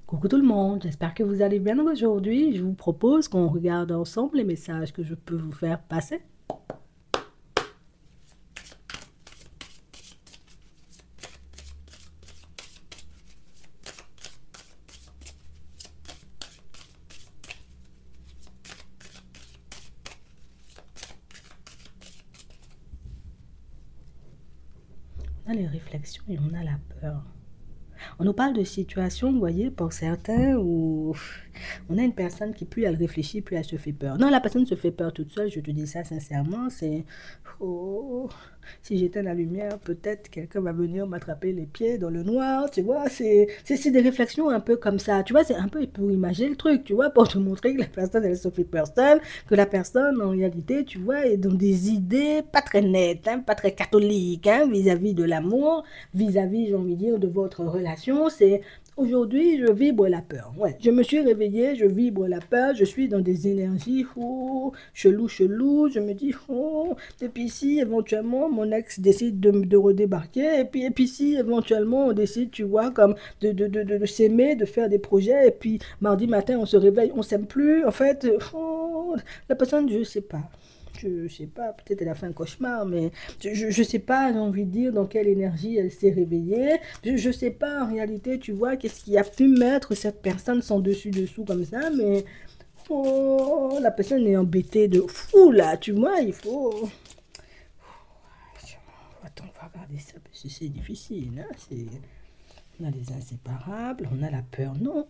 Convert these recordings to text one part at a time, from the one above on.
Coucou tout le monde, j'espère que vous allez bien aujourd'hui. Je vous propose qu'on regarde ensemble les messages que je peux vous faire passer. On a les réflexions et on a la peur. On nous parle de situations, vous voyez, pour certains, où on a une personne qui, plus elle réfléchit, plus elle se fait peur. Non, la personne se fait peur toute seule, je te dis ça sincèrement, c'est... Oh, si j'éteins la lumière, peut-être quelqu'un va venir m'attraper les pieds dans le noir, tu vois, c'est des réflexions un peu comme ça, tu vois, c'est un peu pour imaginer le truc, tu vois, pour te montrer que la personne, elle se fait peur seule, que la personne, en réalité, tu vois, est dans des idées pas très nettes, hein, pas très catholiques, hein, vis-à-vis de l'amour, vis-à-vis, j'ai envie de dire, de votre relation. C'est aujourd'hui, je vibre la peur. Ouais, je me suis réveillée, je vibre la peur, je suis dans des énergies chelou, chelou. Je me dis, et puis si éventuellement mon ex décide de redébarquer, et puis si éventuellement on décide, tu vois, comme de s'aimer, de faire des projets, et puis mardi matin on se réveille, on s'aime plus. En fait, la personne, je sais pas. Je sais pas, peut-être elle a fait un cauchemar, mais je sais pas, j'ai envie de dire, dans quelle énergie elle s'est réveillée. Je sais pas, en réalité, tu vois, qu'est-ce qui a pu mettre cette personne sans dessus-dessous comme ça, mais la personne est embêtée de fou, là, tu vois, il faut... Attends, on va regarder ça, parce que c'est difficile, hein, on a les inséparables, on a la peur, non.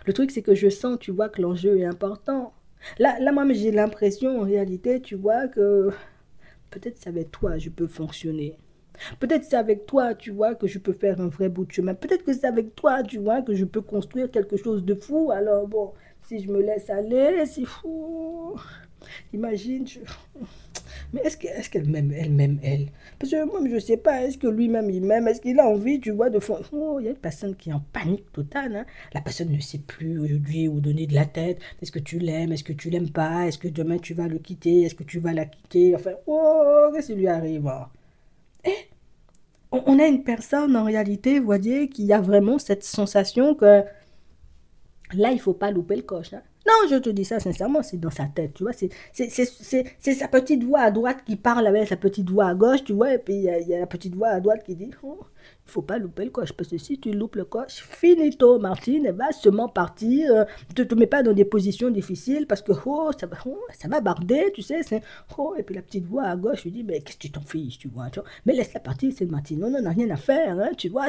Le truc, c'est que je sens, tu vois, que l'enjeu est important. Là moi, j'ai l'impression, en réalité, tu vois, que peut-être c'est avec toi je peux fonctionner. Peut-être c'est avec toi, tu vois, que je peux faire un vrai bout de chemin. Peut-être que c'est avec toi, tu vois, que je peux construire quelque chose de fou. Alors bon, si je me laisse aller, c'est fou. Imagine, mais est-ce qu'elle m'aime, elle? Parce que moi, je sais pas, est-ce que lui-même, il m'aime? Est-ce qu'il a envie, tu vois, de faire... Oh, il y a une personne qui est en panique totale, hein. La personne ne sait plus aujourd'hui où donner de la tête. Est-ce que tu l'aimes? Est-ce que tu l'aimes pas? Est-ce que demain, tu vas le quitter? Est-ce que tu vas la quitter? Enfin, oh, qu'est-ce qui lui arrive, hein? On a une personne, en réalité, vous voyez, qui a vraiment cette sensation que là, il faut pas louper le coche, hein. Non, je te dis ça sincèrement, c'est dans sa tête, tu vois. C'est sa petite voix à droite qui parle avec sa petite voix à gauche, tu vois. Et puis, il y a la petite voix à droite qui dit, oh, il faut pas louper le coche. Parce que si tu loupes le coche, finito, Martine, elle va seulement partir. Ne te mets pas dans des positions difficiles parce que, oh, ça va barder, tu sais. Oh, et puis la petite voix à gauche lui dit, mais qu'est-ce que tu t'en fiches, tu vois. Mais laisse-la partir, c'est Martine. Non, non, on n'a rien à faire, hein, tu vois.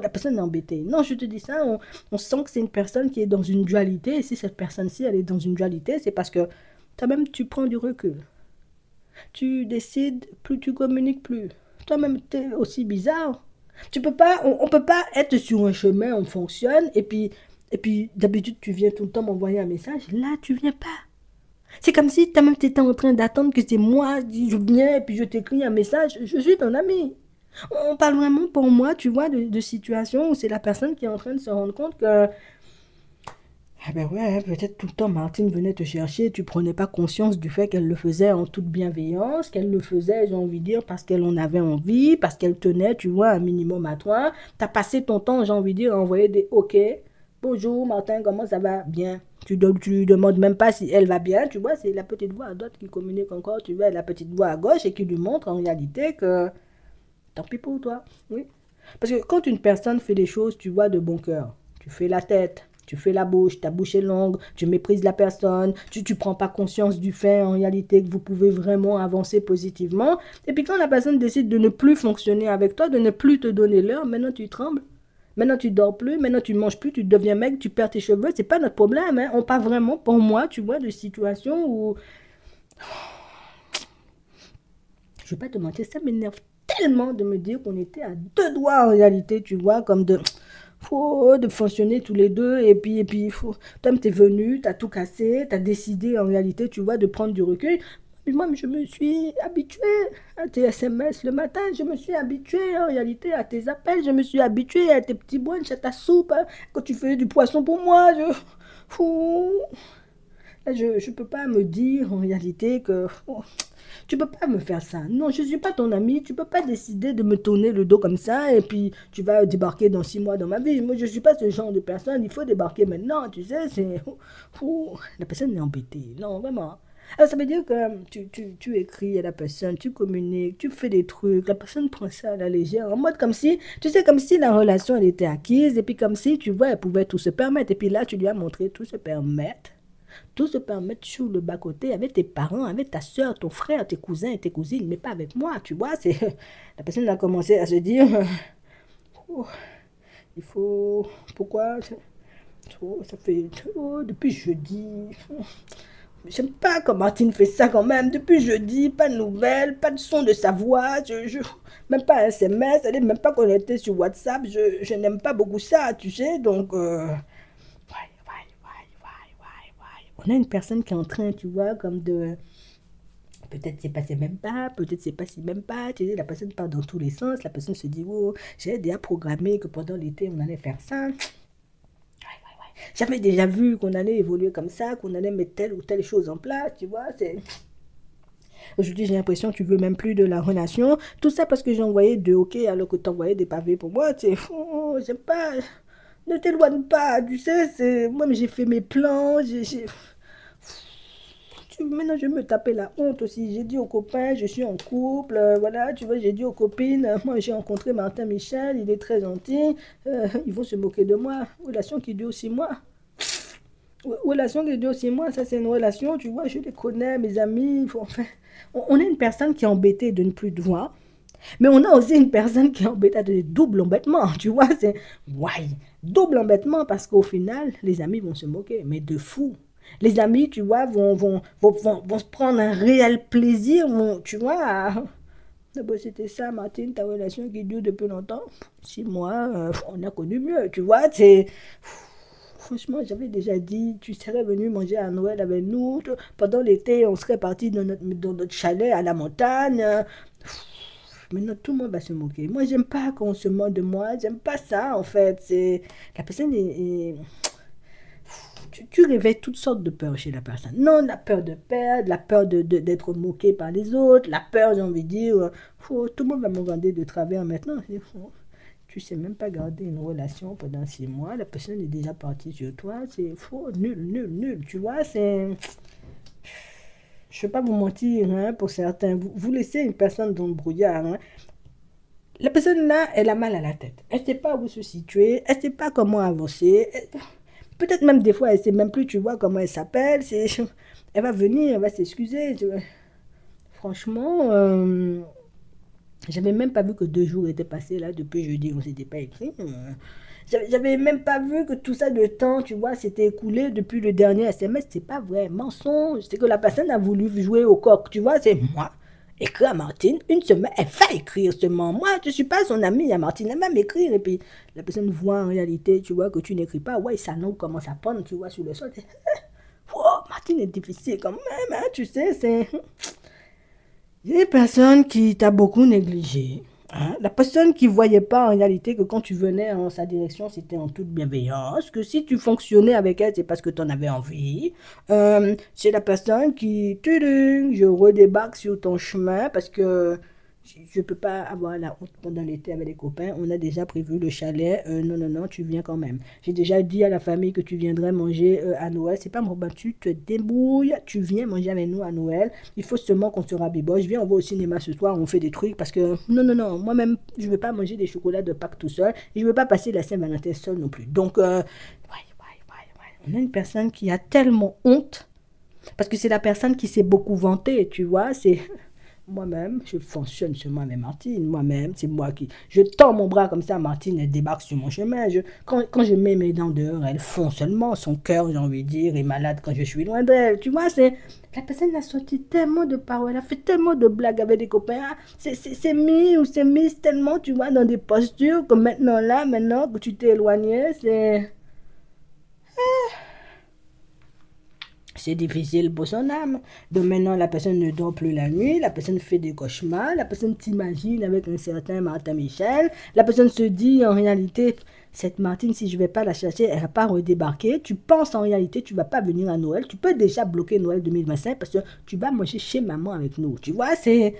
La personne est embêtée. Non, je te dis ça, on sent que c'est une personne qui est dans une dualité. Et si cette personne-ci, elle est dans une dualité, c'est parce que toi-même, tu prends du recul. Tu décides, plus tu communiques plus. Toi-même, tu es aussi bizarre. Tu peux pas, on peut pas être sur un chemin, on fonctionne, et puis d'habitude, tu viens tout le temps m'envoyer un message. Là, tu viens pas. C'est comme si toi-même, tu étais en train d'attendre que c'est moi, je viens, et puis je t'écris un message. Je suis ton ami. On parle vraiment pour moi, tu vois, de situations où c'est la personne qui est en train de se rendre compte que ah ben ouais, hein, peut-être tout le temps Martine venait te chercher, tu prenais pas conscience du fait qu'elle le faisait en toute bienveillance, qu'elle le faisait, j'ai envie de dire, parce qu'elle en avait envie, parce qu'elle tenait, tu vois, un minimum à toi. T'as passé ton temps, j'ai envie de dire, à envoyer des OK. Bonjour Martin, comment ça va? Bien. Tu demandes même pas si elle va bien, tu vois, c'est la petite voix à droite qui communique encore, tu vois, la petite voix à gauche et qui lui montre en réalité que tant pis pour toi, oui. Parce que quand une personne fait des choses, tu vois, de bon cœur, tu fais la tête, tu fais la bouche, ta bouche est longue, tu méprises la personne, tu prends pas conscience du fait en réalité que vous pouvez vraiment avancer positivement. Et puis quand la personne décide de ne plus fonctionner avec toi, de ne plus te donner l'heure, maintenant tu trembles. Maintenant tu dors plus, maintenant tu manges plus, tu deviens maigre, tu perds tes cheveux, c'est pas notre problème, hein. On parle vraiment pour moi, tu vois, de situations où je vais pas te mentir, ça m'énerve tellement de me dire qu'on était à deux doigts en réalité, tu vois, comme de fonctionner tous les deux. Et puis toi, t'es venu, t'as tout cassé, t'as décidé en réalité, tu vois, de prendre du recul. Mais moi, je me suis habituée à tes SMS le matin, je me suis habituée en réalité à tes appels, je me suis habituée à tes petits brunchs, à ta soupe, hein, quand tu faisais du poisson pour moi. Fou, Là, je ne peux pas me dire en réalité que oh, tu peux pas me faire ça. Non, je ne suis pas ton ami. Tu peux pas décider de me tourner le dos comme ça et puis tu vas débarquer dans 6 mois dans ma vie. Moi, je ne suis pas ce genre de personne. Il faut débarquer maintenant, tu sais. La personne est embêtée. Non, vraiment. Alors, ça veut dire que tu écris à la personne, tu communiques, tu fais des trucs. La personne prend ça à la légère, en mode comme si, tu sais, comme si la relation, elle était acquise et puis comme si, tu vois, elle pouvait tout se permettre. Et puis là, tu lui as montré tout se permettre. Tout se permettre sur le bas-côté avec tes parents, avec ta soeur, ton frère, tes cousins et tes cousines, mais pas avec moi, tu vois. C'est la personne a commencé à se dire, oh, il faut, pourquoi, ça fait, depuis jeudi, j'aime pas quand Martine fait ça quand même. Depuis jeudi, pas de nouvelles, pas de son de sa voix, même pas un SMS, elle est même pas connectée sur WhatsApp. Je n'aime pas beaucoup ça, tu sais, donc... On a une personne qui est en train, tu vois, comme de... Peut-être c'est passé même pas, peut-être c'est passé même pas, tu sais, la personne part dans tous les sens, la personne se dit, oh, j'ai déjà programmé que pendant l'été, on allait faire ça. J'avais déjà vu qu'on allait évoluer comme ça, qu'on allait mettre telle ou telle chose en place, tu vois, c'est... Aujourd'hui, j'ai l'impression que tu veux même plus de la relation. Tout ça parce que j'ai envoyé 2 OK alors que tu envoyais des pavés pour moi. Tu sais, oh, j'aime pas. Ne t'éloigne pas, tu sais, c'est... Moi, j'ai fait mes plans, Maintenant, je vais me taper la honte aussi. J'ai dit aux copains, je suis en couple, voilà, tu vois, j'ai dit aux copines, moi j'ai rencontré Martin Michel, il est très gentil, ils vont se moquer de moi. Relation qui dure 6 mois. Relation qui dure 6 mois, ça c'est une relation, tu vois, je les connais, mes amis, enfin, on a une personne qui est embêtée de ne plus te voir, mais on a aussi une personne qui est embêtée de double embêtement, tu vois, c'est, ouais, double embêtement parce qu'au final, les amis vont se moquer, mais de fou. Les amis, tu vois, vont se prendre un réel plaisir, tu vois, bon, c'était ça, Martine, ta relation qui dure depuis longtemps. 6 mois, on a connu mieux, tu vois, c'est... Franchement, j'avais déjà dit, tu serais venu manger à Noël avec nous. Pendant l'été, on serait parti dans notre chalet à la montagne. Maintenant, tout le monde va se moquer. Moi, j'aime pas qu'on se moque de moi. J'aime pas ça, en fait. C'est... La personne tu réveilles toutes sortes de peurs chez la personne. Non, la peur de perdre, la peur d'être moqué par les autres, la peur, j'ai envie de dire, tout le monde va me regarder de travers maintenant. Tu sais même pas garder une relation pendant 6 mois, la personne est déjà partie sur toi, c'est faux, nul, nul, nul, tu vois, c'est... Je ne vais pas vous mentir, hein, pour certains, vous laissez une personne dans le brouillard, hein. La personne là, elle a mal à la tête, elle ne sait pas où se situer, elle ne sait pas comment avancer, peut-être même des fois, elle ne sait même plus, tu vois, comment elle s'appelle, elle va venir, elle va s'excuser, franchement... J'avais même pas vu que 2 jours étaient passés là depuis jeudi, on s'était pas écrit. J'avais même pas vu que tout ça de temps, tu vois, s'était écoulé depuis le dernier SMS. C'est pas vrai, mensonge. C'est que la personne a voulu jouer au coq, tu vois, c'est moi. Écrire à Martine, une semaine, elle va écrire seulement. Moi, je suis pas son amie à Martine, elle va m'écrire. Et puis, la personne voit en réalité, tu vois, que tu n'écris pas. Ouais, ça nous commence à prendre, tu vois, sur le sol. Oh, Martine est difficile quand même, hein, tu sais, c'est... Il y a des personnes qui t'ont beaucoup négligé. Hein. La personne qui ne voyait pas en réalité que quand tu venais en sa direction, c'était en toute bienveillance, que si tu fonctionnais avec elle, c'est parce que tu en avais envie. C'est la personne qui, tudung, je redébarque sur ton chemin parce que je ne peux pas avoir la honte pendant l'été avec les copains. On a déjà prévu le chalet. Non, non, non, tu viens quand même. J'ai déjà dit à la famille que tu viendrais manger à Noël. C'est pas mon ben, tu te débrouilles. Tu viens manger avec nous à Noël. Il faut seulement qu'on se rabiboche. Viens, on va au cinéma ce soir. On fait des trucs parce que non, non, non. Moi-même, je ne veux pas manger des chocolats de Pâques tout seul. Et je ne veux pas passer la Saint-Valentin seul non plus. Donc, on a une personne qui a tellement honte parce que c'est la personne qui s'est beaucoup vantée, tu vois. C'est moi-même, je fonctionne sur moi-même, Martine. Moi-même, c'est moi qui... Je tends mon bras comme ça, Martine, elle débarque sur mon chemin. Quand je mets mes dents dehors, elle fond seulement. Son cœur, j'ai envie de dire, est malade quand je suis loin d'elle. Tu vois, c'est... La personne a sorti tellement de paroles, elle a fait tellement de blagues avec des copains. Ah, c'est mis ou c'est mise tellement, tu vois, dans des postures que maintenant que tu t'es éloigné, c'est... c'est difficile pour son âme. Donc maintenant, la personne ne dort plus la nuit, la personne fait des cauchemars, la personne t'imagine avec un certain Martin Michel, la personne se dit en réalité, cette Martine, si je ne vais pas la chercher, elle ne va pas redébarquer. Tu penses en réalité, tu ne vas pas venir à Noël. Tu peux déjà bloquer Noël 2025 parce que tu vas manger chez maman avec nous. Tu vois, c'est...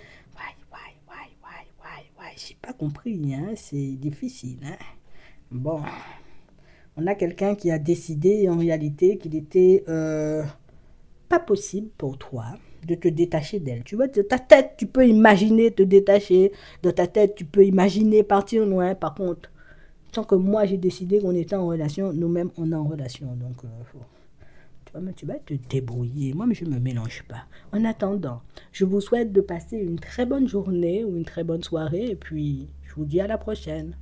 Ouais, j'ai pas compris, hein. C'est difficile, hein. Bon, on a quelqu'un qui a décidé en réalité qu'il était pas possible pour toi de te détacher d'elle. Tu vois, de ta tête, tu peux imaginer te détacher. De ta tête, tu peux imaginer partir loin. Par contre, tant que moi j'ai décidé qu'on était en relation, nous-mêmes on est en relation. Donc, tu vas te débrouiller. Moi, je ne me mélange pas. En attendant, je vous souhaite de passer une très bonne journée ou une très bonne soirée. Et puis, je vous dis à la prochaine.